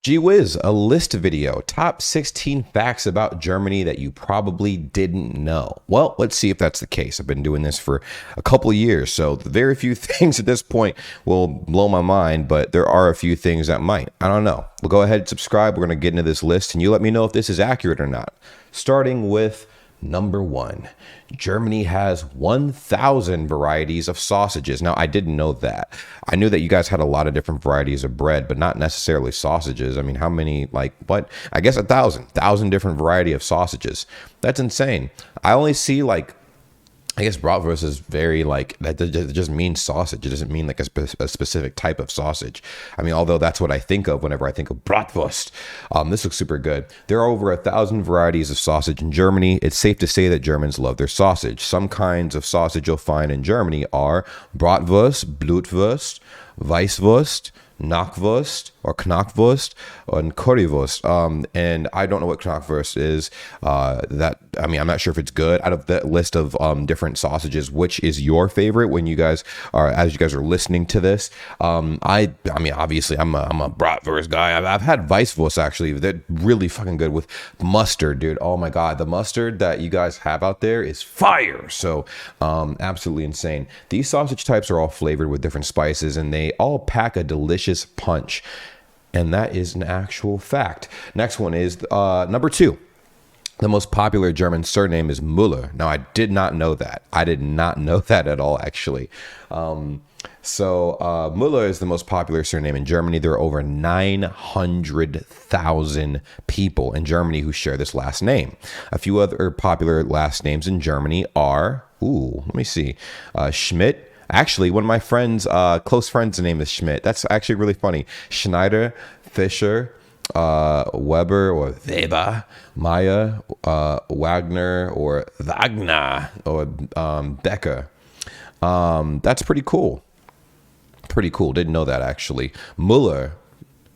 Gee whiz, a list video, top 16 facts about Germany that you probably didn't know. Well, let's see if that's the case. I've been doing this for a couple of years, so very few things at this point will blow my mind, but there are a few things that might. I don't know. We'll go ahead and subscribe. We're going to get into this list, and you let me know if this is accurate or not. Starting with number one, Germany has 1,000 varieties of sausages. Now, I didn't know that. I knew that you guys had a lot of different varieties of bread, but not necessarily sausages. I mean, how many, what? I guess 1,000 different variety of sausages. That's insane. I only see I guess bratwurst is very that just means sausage. It doesn't mean a specific type of sausage. I mean, although that's what I think of whenever I think of bratwurst. This looks super good. There are over 1,000 varieties of sausage in Germany. It's safe to say that Germans love their sausage. Some kinds of sausage you'll find in Germany are bratwurst, blutwurst, Weißwurst, Knackwurst or Knackwurst and Currywurst. And I don't know what Knackwurst is. I'm not sure if it's good. Out of that list of different sausages, which is your favorite when you guys are listening to this? Obviously I'm a bratwurst guy. I've had Weißwurst actually. They're really fucking good with mustard, dude. Oh my God, the mustard that you guys have out there is fire. So absolutely insane. These sausage types are all flavored with different spices, and they all pack a delicious punch. And that is an actual fact. Next one is number two. The most popular German surname is Müller. Now, I did not know that. I did not know that at all, actually. Müller is the most popular surname in Germany. There are over 900,000 people in Germany who share this last name. A few other popular last names in Germany are, let me see, Schmidt. Actually, one of my friends, close friends' name is Schmidt. That's actually really funny. Schneider, Fischer, Weber or Weber, Meyer, Wagner or Wagner or Becker. That's pretty cool. Pretty cool. Didn't know that actually. Muller.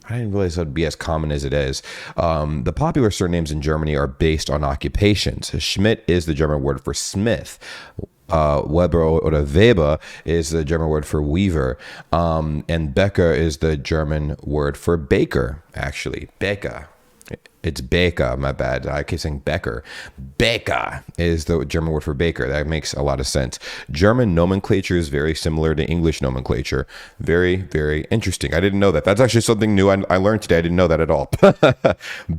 I didn't realize that would be as common as it is. The popular surnames in Germany are based on occupations. Schmidt is the German word for smith. Weber or Weber is the German word for weaver, and Becker is the German word for baker. Actually, Becker. It's Baker, my bad. I keep saying Becker. Baker is the German word for baker. That makes a lot of sense. German nomenclature is very similar to English nomenclature. Very, very interesting. I didn't know that. That's actually something new I learned today. I didn't know that at all.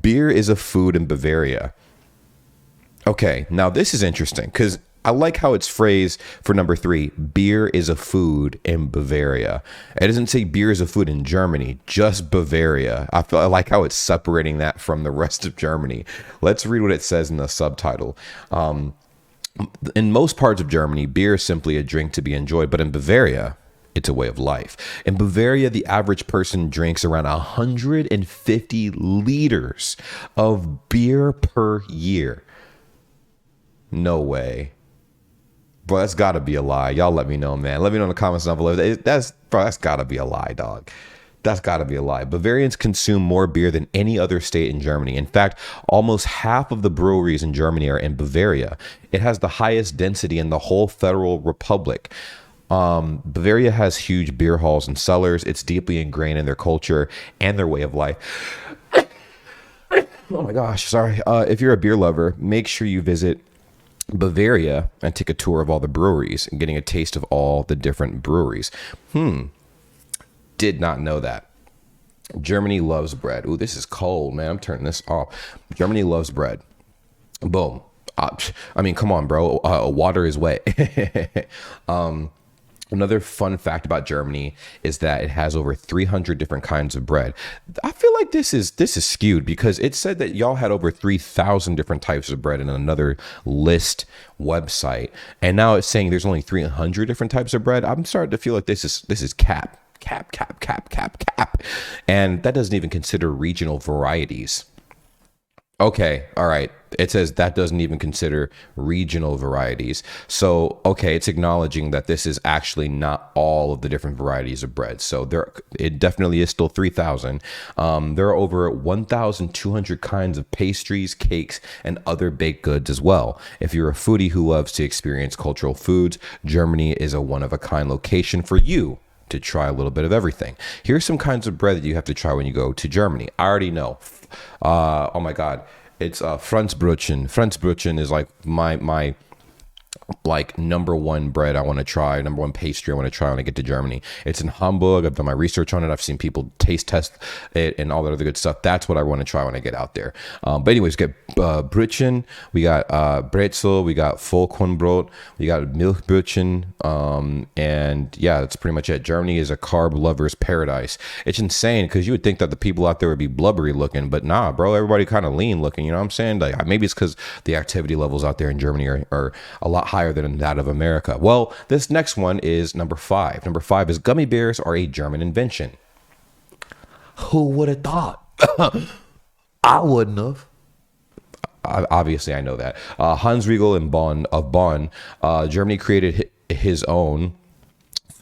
Beer is a food in Bavaria. Okay, now this is interesting because I like how it's phrased for number three. Beer is a food in Bavaria. It doesn't say beer is a food in Germany, just Bavaria. I like how it's separating that from the rest of Germany. Let's read what it says in the subtitle. In most parts of Germany, beer is simply a drink to be enjoyed, but in Bavaria, it's a way of life. In Bavaria, the average person drinks around 150 liters of beer per year. No way. Bro, that's got to be a lie. Y'all let me know, man. Let me know in the comments down below. That's got to be a lie, dog. That's got to be a lie. Bavarians consume more beer than any other state in Germany. In fact, almost half of the breweries in Germany are in Bavaria. It has the highest density in the whole federal republic. Bavaria has huge beer halls and cellars. It's deeply ingrained in their culture and their way of life. Oh my gosh, sorry. If you're a beer lover, make sure you visit Bavaria and take a tour of all the breweries and getting a taste of all the different breweries. Did not know that. Germany loves bread. Ooh, this is cold, man. I'm turning this off. Germany loves bread. Boom. Come on, bro. Water is wet. Another fun fact about Germany is that it has over 300 different kinds of bread. I feel like this is skewed because it said that y'all had over 3,000 different types of bread in another list website, and now it's saying there's only 300 different types of bread. I'm starting to feel like this is cap, and that doesn't even consider regional varieties. Okay, all right. It says that doesn't even consider regional varieties. So, okay, it's acknowledging that this is actually not all of the different varieties of bread. So it definitely is still 3,000. There are over 1,200 kinds of pastries, cakes, and other baked goods as well. If you're a foodie who loves to experience cultural foods, Germany is a one-of-a-kind location for you to try a little bit of everything. Here's some kinds of bread that you have to try when you go to Germany. I already know. Oh my God. It's Franzbrötchen. Franzbrötchen is like my like number one bread I want to try, number one pastry I want to try when I get to Germany. It's in Hamburg. I've done my research on it. I've seen people taste test it and all that other good stuff. That's what I want to try when I get out there. But anyways, get Brötchen. We got Brezel. We got Vollkornbrot. We got Milchbrötchen. And yeah, that's pretty much it. Germany is a carb lover's paradise. It's insane because you would think that the people out there would be blubbery looking, but nah, bro. Everybody kind of lean looking. You know what I'm saying? Like maybe it's because the activity levels out there in Germany are a lot higher than that of America. Well, this next one is number 5. Number 5 is gummy bears are a German invention. Who would have thought? I wouldn't have. Obviously, I know that. Hans Riegel of Bonn, Germany created his own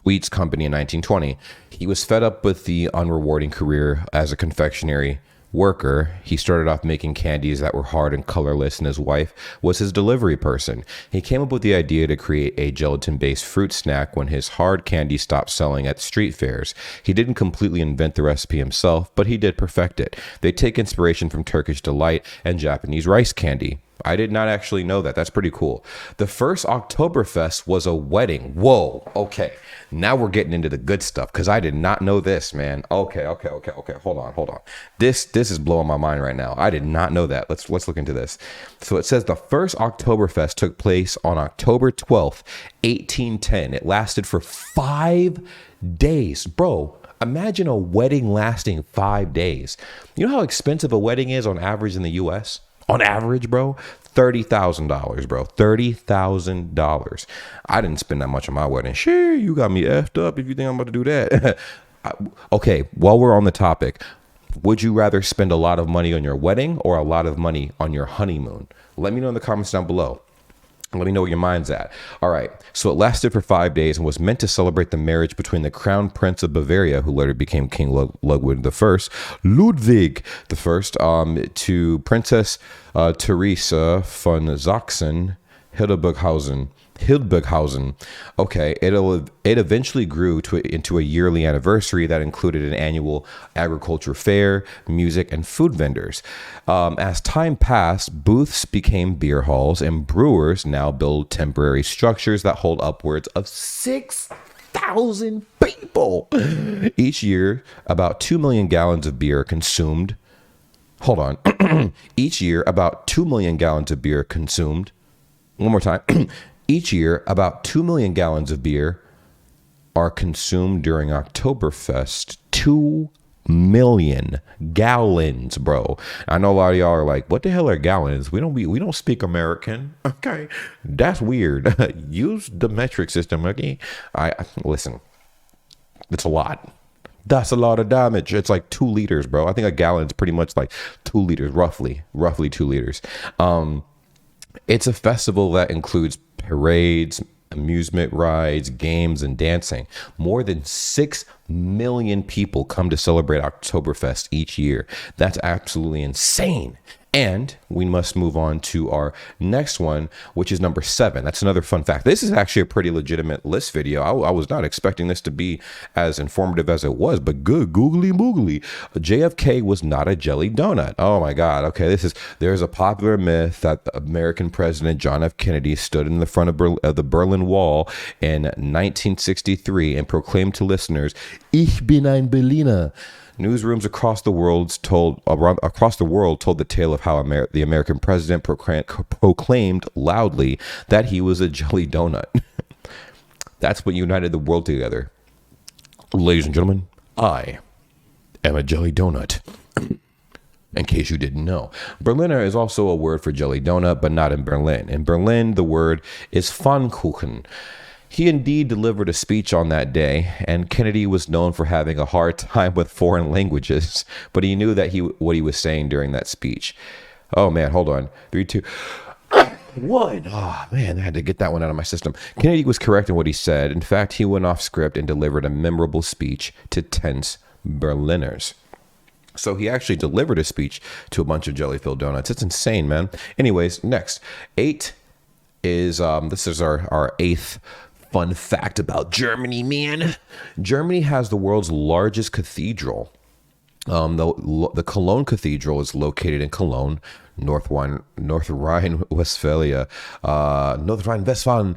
sweets company in 1920. He was fed up with the unrewarding career as a confectionery worker. He started off making candies that were hard and colorless, and his wife was his delivery person. He came up with the idea to create a gelatin-based fruit snack when his hard candy stopped selling at street fairs. He didn't completely invent the recipe himself, but he did perfect it. They take inspiration from Turkish delight and Japanese rice candy. I did not actually know that. That's pretty cool. The first Oktoberfest was a wedding. Whoa. Okay. Now we're getting into the good stuff because I did not know this, man. Okay. Hold on. This is blowing my mind right now. I did not know that. Let's look into this. So it says the first Oktoberfest took place on October 12th, 1810. It lasted for 5 days. Bro, imagine a wedding lasting 5 days. You know how expensive a wedding is on average in the U.S.? On average, bro, $30,000, bro. $30,000. I didn't spend that much on my wedding. Sure, you got me effed up if you think I'm about to do that. Okay, while we're on the topic, would you rather spend a lot of money on your wedding or a lot of money on your honeymoon? Let me know in the comments down below. Let me know where your mind's at. All right. So it lasted for 5 days and was meant to celebrate the marriage between the Crown Prince of Bavaria, who later became King Ludwig I, to Princess Theresa von Sachsen-Hildburghausen. Okay, it eventually grew into a yearly anniversary that included an annual agriculture fair, music, and food vendors. As time passed, booths became beer halls, and brewers now build temporary structures that hold upwards of 6,000 people. Each year, about 2 million gallons of beer are consumed. Hold on. Each year, about 2 million gallons of beer are consumed. One more time. Each year, about 2 million gallons of beer are consumed during Oktoberfest. 2 million gallons, bro. I know a lot of y'all are like, what the hell are gallons? We don't speak American. Okay. That's weird. Use the metric system, okay? Listen. It's a lot. That's a lot of damage. It's like 2 liters, bro. I think a gallon is pretty much like 2 liters, roughly 2 liters. It's a festival that includes parades, amusement rides, games, and dancing. More than 6 million people come to celebrate Oktoberfest each year. That's absolutely insane. And we must move on to our next one, which is number 7. That's another fun fact. This is actually a pretty legitimate list video. I was not expecting this to be as informative as it was, but good googly moogly. JFK was not a jelly donut. Oh my God. Okay, there's a popular myth that the American president John F. Kennedy stood in the front of the Berlin Wall in 1963 and proclaimed to listeners, "Ich bin ein Berliner." Newsrooms across the world told the tale of how the American president proclaimed loudly that he was a jelly donut. That's what united the world together. Ladies and gentlemen, I am a jelly donut. In case you didn't know. Berliner is also a word for jelly donut, but not in Berlin. In Berlin, the word is Pfannkuchen. He indeed delivered a speech on that day, and Kennedy was known for having a hard time with foreign languages, but he knew that what he was saying during that speech. Oh man, hold on. 3, 2, 1. Oh man, I had to get that one out of my system. Kennedy was correct in what he said. In fact, he went off script and delivered a memorable speech to tense Berliners. So he actually delivered a speech to a bunch of jelly-filled donuts. It's insane, man. Anyways, next. 8 is, this is our 8th Fun fact about Germany, man. Germany has the world's largest cathedral. The Cologne Cathedral is located in Cologne, North Rhine-Westphalia, North Rhine-Westphalen,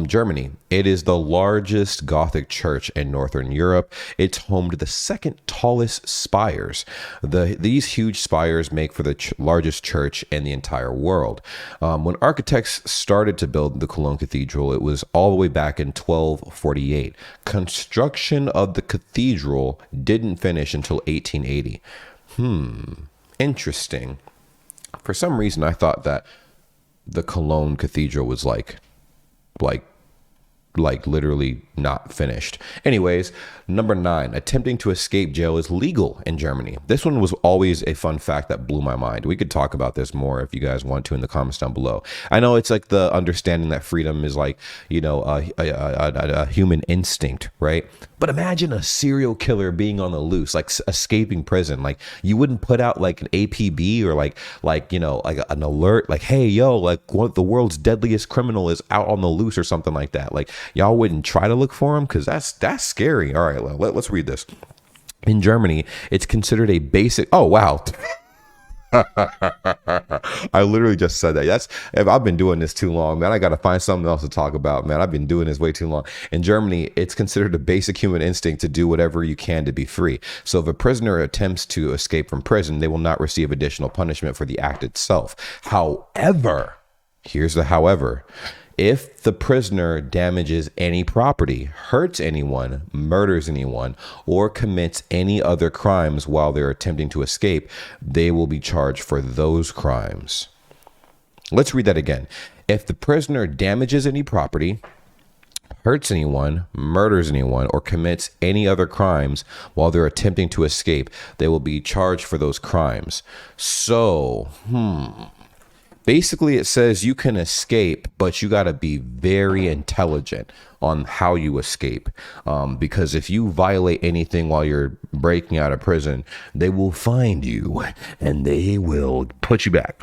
Germany. It is the largest Gothic church in Northern Europe. It's home to the second tallest spires. These huge spires make for the largest church in the entire world. When architects started to build the Cologne Cathedral, it was all the way back in 1248. Construction of the cathedral didn't finish until 1880. Interesting. For some reason, I thought that the Cologne Cathedral was like literally not finished. Anyways, number 9, attempting to escape jail is legal in Germany. This one was always a fun fact that blew my mind. We could talk about this more if you guys want to in the comments down below. I know it's like the understanding that freedom is like, a human instinct, right? But imagine a serial killer being on the loose, like escaping prison. Like you wouldn't put out like an APB or like an alert, like, hey, yo, like the world's deadliest criminal is out on the loose or something like that. Like y'all wouldn't try to look for him because that's scary. All right, let's read this. In Germany, it's considered a basic. Oh, wow. I literally just said that. If I've been doing this too long, man, I got to find something else to talk about, man. I've been doing this way too long. In Germany, it's considered a basic human instinct to do whatever you can to be free. So if a prisoner attempts to escape from prison, they will not receive additional punishment for the act itself. However, here's the however. If the prisoner damages any property, hurts anyone, murders anyone, or commits any other crimes while they're attempting to escape, they will be charged for those crimes. Let's read that again. If the prisoner damages any property, hurts anyone, murders anyone, or commits any other crimes while they're attempting to escape, they will be charged for those crimes. So, basically, it says you can escape, but you got to be very intelligent on how you escape. Because if you violate anything while you're breaking out of prison, they will find you and they will put you back.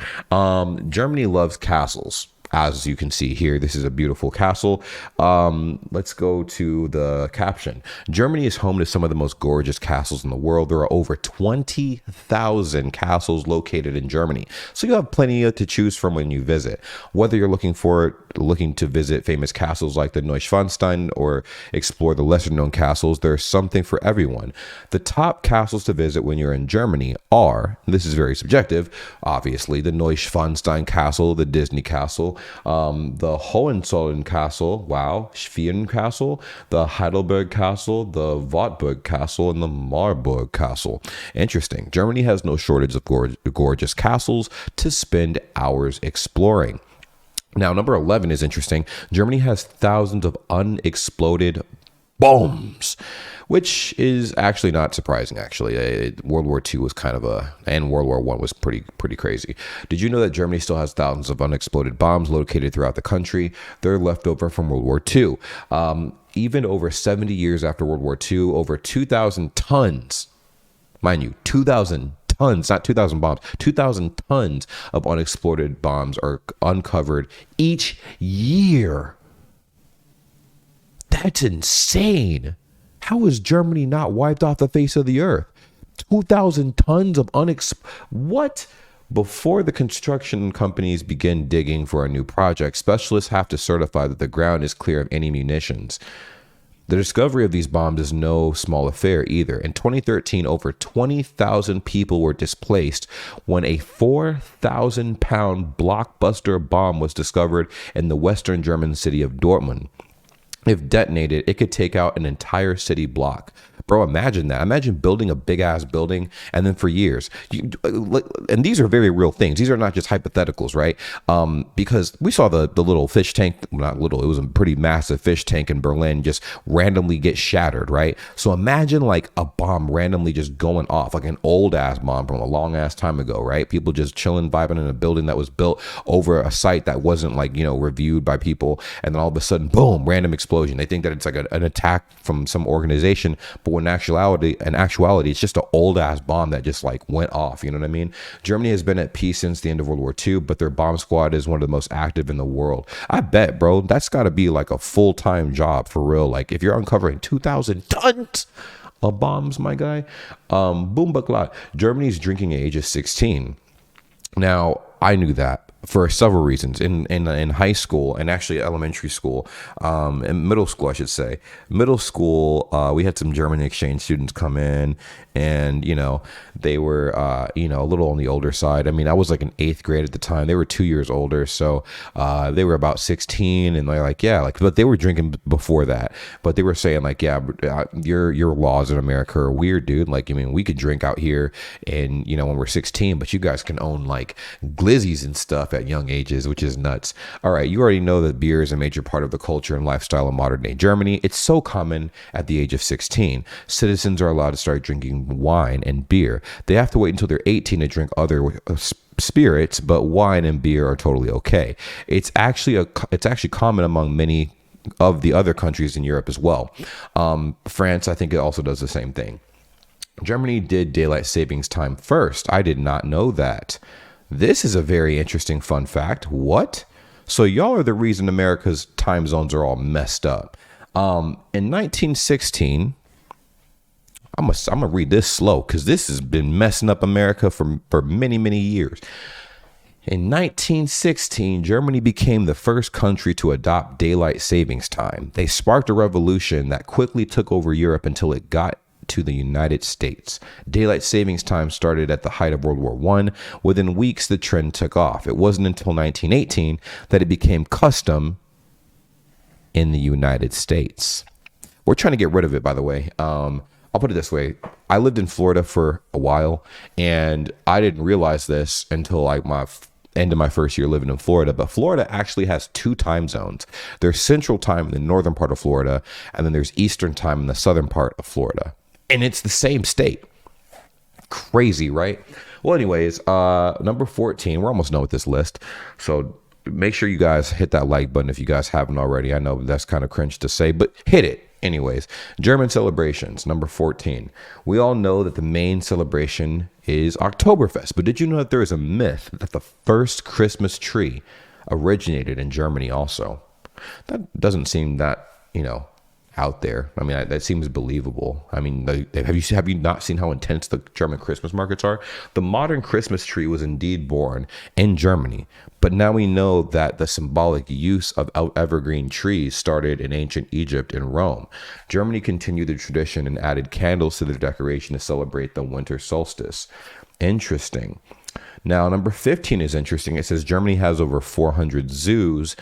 Germany loves castles. As you can see here, this is a beautiful castle. Let's go to the caption. Germany is home to some of the most gorgeous castles in the world. There are over 20,000 castles located in Germany. So you have plenty to choose from when you visit. Whether you're looking to visit famous castles like the Neuschwanstein or explore the lesser known castles, there's something for everyone. The top castles to visit when you're in Germany are, this is very subjective, obviously, the Neuschwanstein Castle, the Disney Castle, the Hohenzollern Castle, wow, Schwerin Castle, the Heidelberg Castle, the Wartburg Castle, and the Marburg Castle. Interesting. Germany has no shortage of gorgeous castles to spend hours exploring. Now, number 11 is interesting. Germany has thousands of unexploded bombs, which is actually not surprising. Actually, World War II was kind of and World War I was pretty crazy. Did you know that Germany still has thousands of unexploded bombs located throughout the country? They're left over from World War II. Even over 70 years after World War II, over 2,000 tons, mind you, 2,000 tons, not 2,000 bombs, 2,000 tons of unexploded bombs are uncovered each year. That's insane. How is Germany not wiped off the face of the earth? 2,000 tons of what? Before the construction companies begin digging for a new project, specialists have to certify that the ground is clear of any munitions. The discovery of these bombs is no small affair either. In 2013, over 20,000 people were displaced when a 4,000-pound blockbuster bomb was discovered in the western German city of Dortmund. If detonated, it could take out an entire city block. Bro, imagine that. Imagine building a big ass building and then for years. And these are very real things. These are not just hypotheticals, right? Because we saw the little fish tank, not little, it was a pretty massive fish tank in Berlin just randomly get shattered, right? So imagine like a bomb randomly just going off, like an old ass bomb from a long ass time ago, right? People just chilling, vibing in a building that was built over a site that wasn't like, reviewed by people. And then all of a sudden, boom, random explosion. They think that it's like an attack from some organization. But in actuality, it's just an old ass bomb that just like went off. You know what I mean? Germany has been at peace since the end of World War II, but their bomb squad is one of the most active in the world. I bet, bro, that's got to be like a full-time job for real. Like if you're uncovering 2,000 tons of bombs, my guy. Boom bakla. Germany's drinking age is 16. Now, I knew that for several reasons. In high school, and actually elementary school, in middle school, I should say. Middle school, we had some German exchange students come in, and, you know, they were, a little on the older side. I mean, I was like in 8th grade at the time. They were 2 years older, so they were about 16, and they're like, yeah, like, but they were drinking before that. But they were saying like, yeah, your laws in America are weird, dude. Like, I mean, we could drink out here, and you know, when we're 16, but you guys can own like glizzies and stuff at young ages, which is nuts. All right, you already know that beer is a major part of the culture and lifestyle of modern day Germany. It's so common at the age of 16. Citizens are allowed to start drinking wine and beer. They have to wait until they're 18 to drink other spirits, but wine and beer are totally okay. It's actually common among many of the other countries in Europe as well. France, I think it also does the same thing. Germany did daylight savings time first. I did not know that. This is a very interesting fun fact. What? So y'all are the reason America's time zones are all messed up. In 1916, I'm gonna read this slow because this has been messing up America for many, many years. In 1916, Germany became the first country to adopt daylight savings time. They sparked a revolution that quickly took over Europe until it got to the United States. Daylight savings time started at the height of World War I. Within weeks, the trend took off. It wasn't until 1918 that it became custom in the United States. We're trying to get rid of it, by the way. I'll put it this way. I lived in Florida for a while, and I didn't realize this until like my end of my first year living in Florida. But Florida actually has 2 time zones. There's Central Time in the northern part of Florida, and then there's Eastern Time in the southern part of Florida. And it's the same state. Crazy, right? Well, anyways, number 14. We're almost done with this list. So make sure you guys hit that like button if you guys haven't already. I know that's kind of cringe to say, but hit it. Anyways, German celebrations, number 14. We all know that the main celebration is Oktoberfest. But did you know that there is a myth that the first Christmas tree originated in Germany also? That doesn't seem that, out there. I mean, that seems believable. I mean, have you not seen how intense the German Christmas markets are? The modern Christmas tree was indeed born in Germany, but now we know that the symbolic use of evergreen trees started in ancient Egypt and Rome. Germany continued the tradition and added candles to their decoration to celebrate the winter solstice. Interesting. Now, number 15 is interesting. It says Germany has over 400 zoos,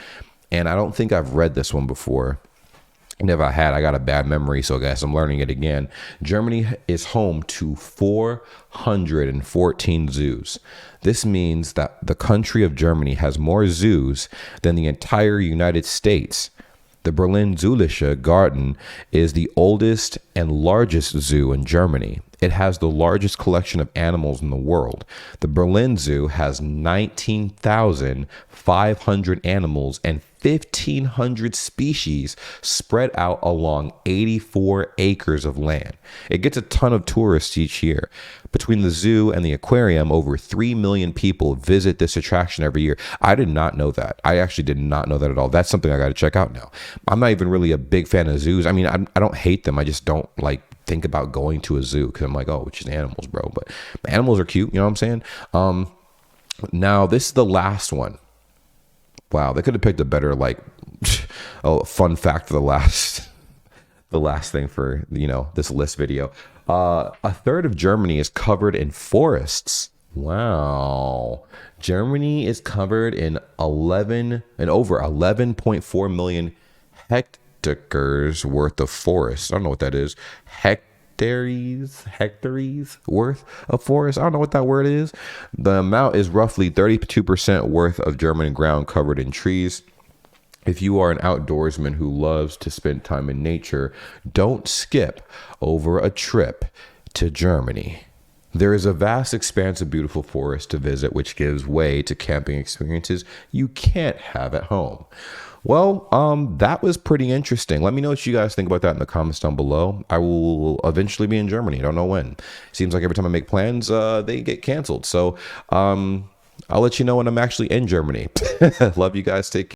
and I don't think I've read this one before. And if I had, I got a bad memory, so guys, I'm learning it again. Germany is home to 414 zoos. This means that the country of Germany has more zoos than the entire United States. The Berlin Zoolische Garten is the oldest and largest zoo in Germany. It has the largest collection of animals in the world. The Berlin Zoo has 19,500 animals and 1,500 species spread out along 84 acres of land. It gets a ton of tourists each year. Between the zoo and the aquarium, over 3 million people visit this attraction every year. I did not know that. I actually did not know that at all. That's something I got to check out now. I'm not even really a big fan of zoos. I mean, I don't hate them. I just don't think about going to a zoo because I'm like, oh, it's just animals, bro. But animals are cute. You know what I'm saying? Now, this is the last one. Wow, they could have picked a better fun fact for the last thing for this list video. A third of Germany is covered in forests. Wow, Germany is covered in over 11.4 million hectares worth of forest. I don't know what that is. Hectares worth of forest. I don't know what that word is. The amount is roughly 32% worth of German ground covered in trees. If you are an outdoorsman who loves to spend time in nature, don't skip over a trip to Germany. There is a vast expanse of beautiful forest to visit, which gives way to camping experiences you can't have at home. Well, that was pretty interesting. Let me know what you guys think about that in the comments down below. I will eventually be in Germany. I don't know when. Seems like every time I make plans, they get canceled. So I'll let you know when I'm actually in Germany. Love you guys. Take care.